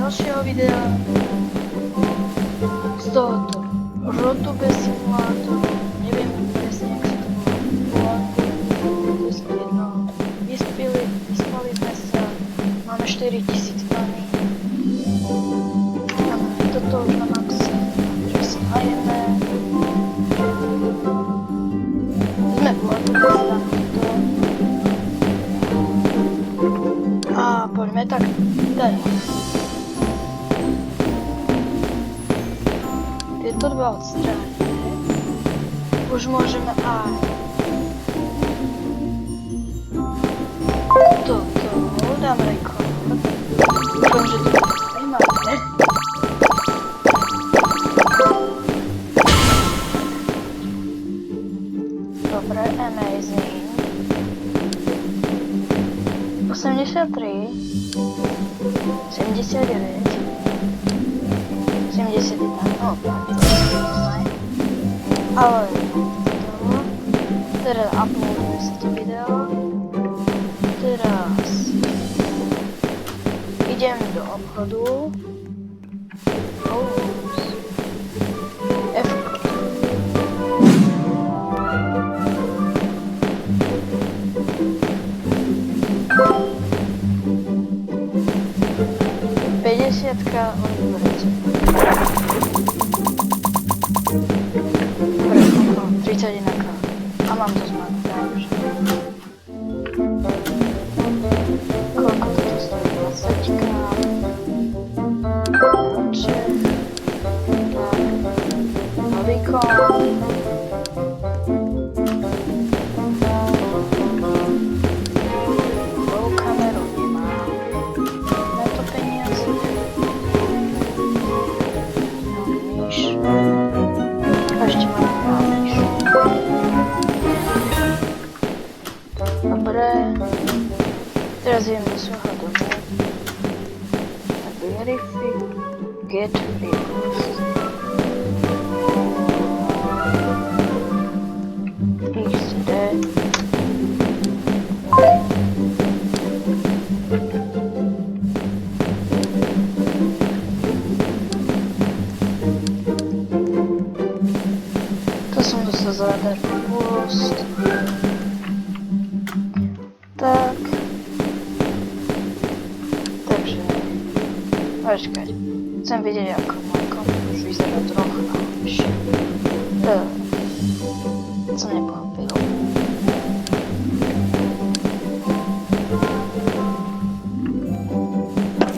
ďalšieho videa z tohoto Rotube simulátoru. Neviem presne, jak sa to volá. To je jedno. Vyspali sme sa. Máme 4000 many. Toto už na maxe. Že si najeme. Sme v Rotube. A poďme tak. Daj. Tieto dva odstránime. Už môžeme aj toto dám rekord. Dúfam, že to nemáme. Dobre, amazing. 83 79 71, no ale teraz uploaduje sa to video. Teraz idem do obchodu. F. Päťdesiatka odberete. Dobre, 31k. A mám to zmanu, takže. Koľko to stojí? 20k. Čech. Tak. Nový kon. Teraz idem do svojho domu. Verify, get repost. XD. To som dostal zadarmo post. Tak. Počkať, chcem vidieť, ako môj kompúter už vyzerá trochu lepšie. Som nepochopil.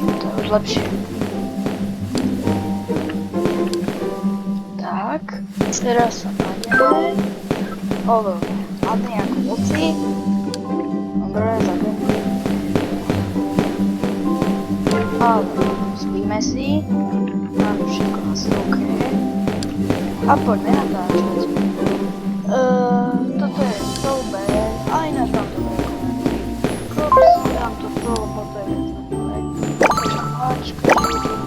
To je už lepšie. Tak, teraz sa nájdeme. Overme. Máme nejakú veci. Dobre, zagrajme. Ale spíme si, máme všetko asi OK. A poďme natáčať. Toto je Stolber, a ináč mám to veľké. Krops, dám to probo, to je vec. Takže Ačka, to je jedno,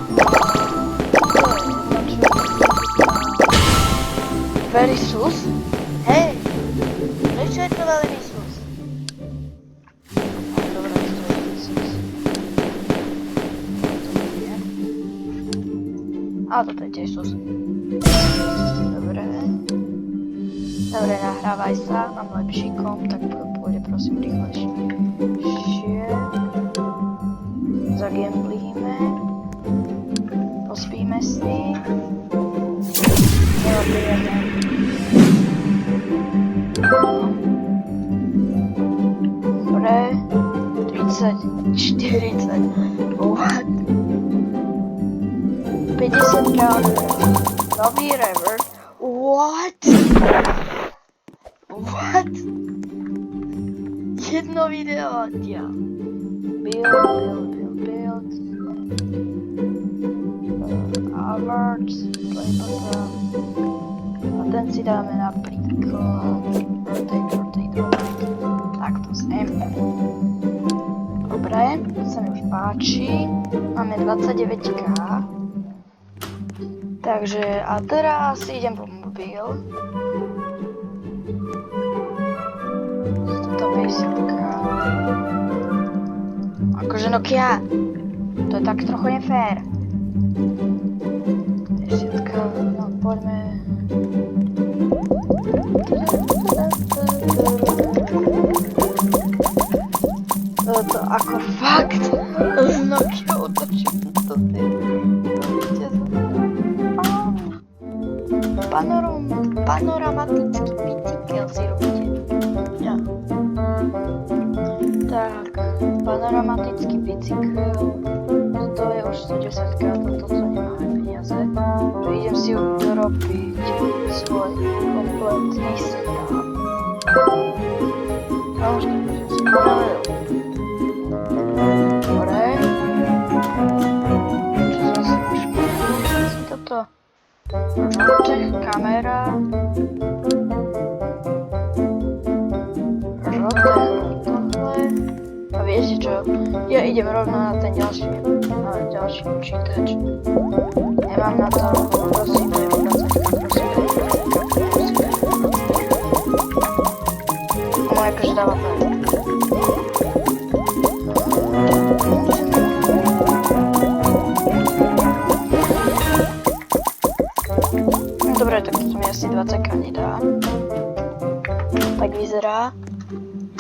Verisus? Hej! Prečo je to Verisus? Dobre, to je Verisus. A toto je tiež sus. Dobre. Dobre, nahrávaj sa. Mám lepší komp, tak pôjde prosím rýchlejšie. Zagamblíme. Pospíme si. Neodbijeme. Dobre. 30, 40. What? 50 nový revert. What? What? Jedno video odtiaľ. Build. Awards. A ten si dáme napríklad rotate. Takto sem. Dobre, to sa mi už páči. Máme 29k. Takže a teraz idem po mobil. 150. Akože Nokia. To je tak trochu nefér. To ako fakt z Nokia otočím to ty. Panoramatický bicykel si robíte. Ja. Tak, panoramatický bicykel. To je už 110 krát, toto co nemáme peniaze. Idem si urobiť svoj kompletný setup. A už nebudem si povedal. Dobre. Čo som si už povedal? Si toto. Rotek, kamera. Rotek, tohle. A viete čo? Ja idem rovno na ten ďalší počítač. Nemám na to rozsýpať, ono akože dáva to. Dobre, tak to mi asi 20k nedá. Tak vyzerá.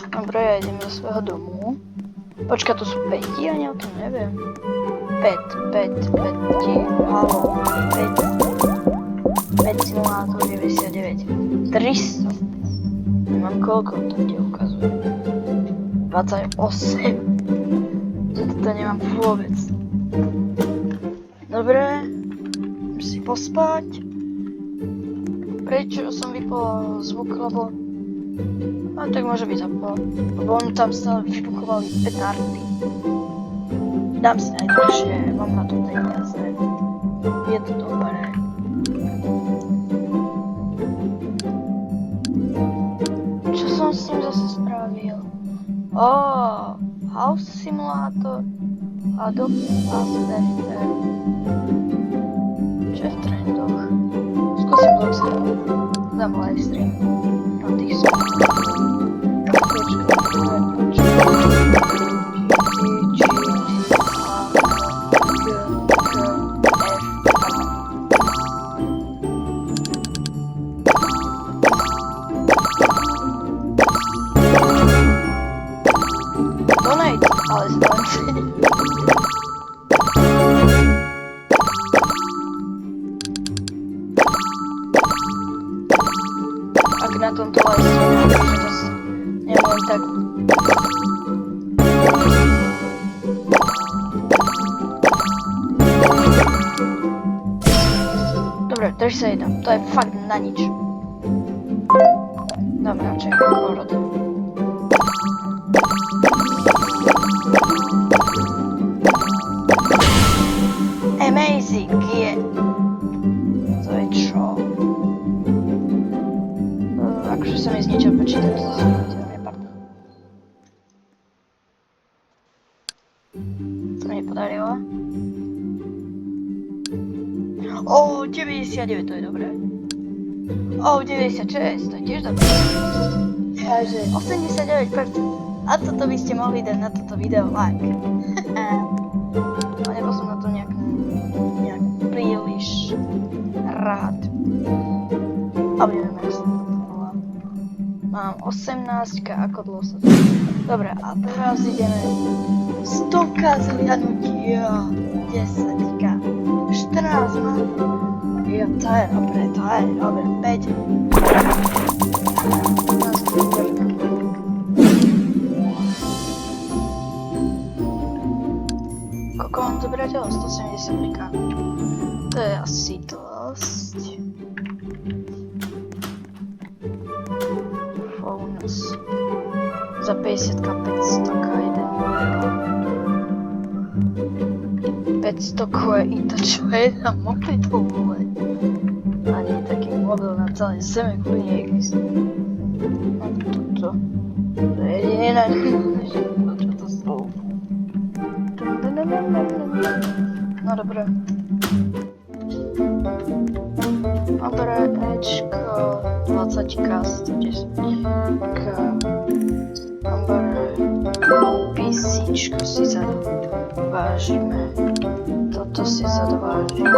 Dobre, ja idem do svojho domu. Počka, to sú päti? Ani o tom neviem. Halo, 5 simulátor 99. 300. Nemám koľko, to ti ukazuje. 28. Toto nemám vôbec. Dobre, idem si pospať. Prečo som vypol zvuk, lebo... A tak môže byť zapol. Lebo on tam stále vybuchovali petardy. Dám si najdlhšie, mám na to peniaze. Je to dobré. Čo som s ním zase spravil? House Simulator. Adobe After. Čo je v trendoch? Skúsim Bloxer. Dám livestream. Na tých som. Donate, ale zdanci. Ak na tomto livestreamu, že to nemám tak... Dobre, drž sa jedám, to je fakt na nič. Dobre, radšej ako rodem. Amazing je. To je čo? Akože som mi zničil počítač, to som nepardon. To mi nepodarilo. 99, to je dobré. 96, to je tiež dobré. Takže 89%. A toto by ste mohli dať na toto video like. A nebo som na to nejak príliš rád. A neviem, jak sa to volá. Mám 18, ako dlho sa to... Dobre, a teraz ideme 100k zhliadnutia, 10k, 14 mám. Jo, to je dobré, 5. Koľko mám zobrať? 170k. To je asi dosť. Bonus. Za 50k, 500k, 1 milión. 500k je i to, čo je na mobilu, vole. Ani taký mobil na celej zeme, ktorý neexistuje. A toto. To je jediné, čo to sú. No dobré. Dobre, Ečko, 20k, 110k. Dobre, PCčko si zadovážime. Toto si zadovážime.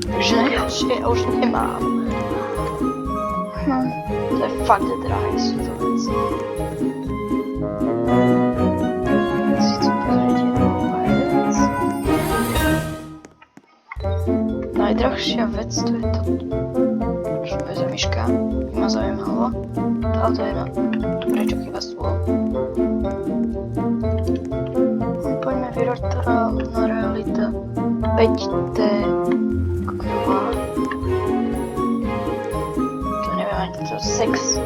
Takže najlepšie ja už nemám. To je fakt drahé sú to veci. najťažšia vec, to je to. Čo to je za myška? Vymazujem ho. Ale to je na... Prečo chyba stôl? Poďme virtuálna realita. 5D. Ako to má? To neviem ani to sex.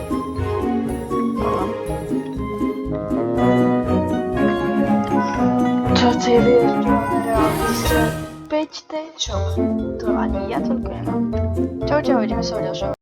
Toto je virtuálna realita. 5D shop. To ani ja toľko nemám. Čau, ideme sa o ďalšieho.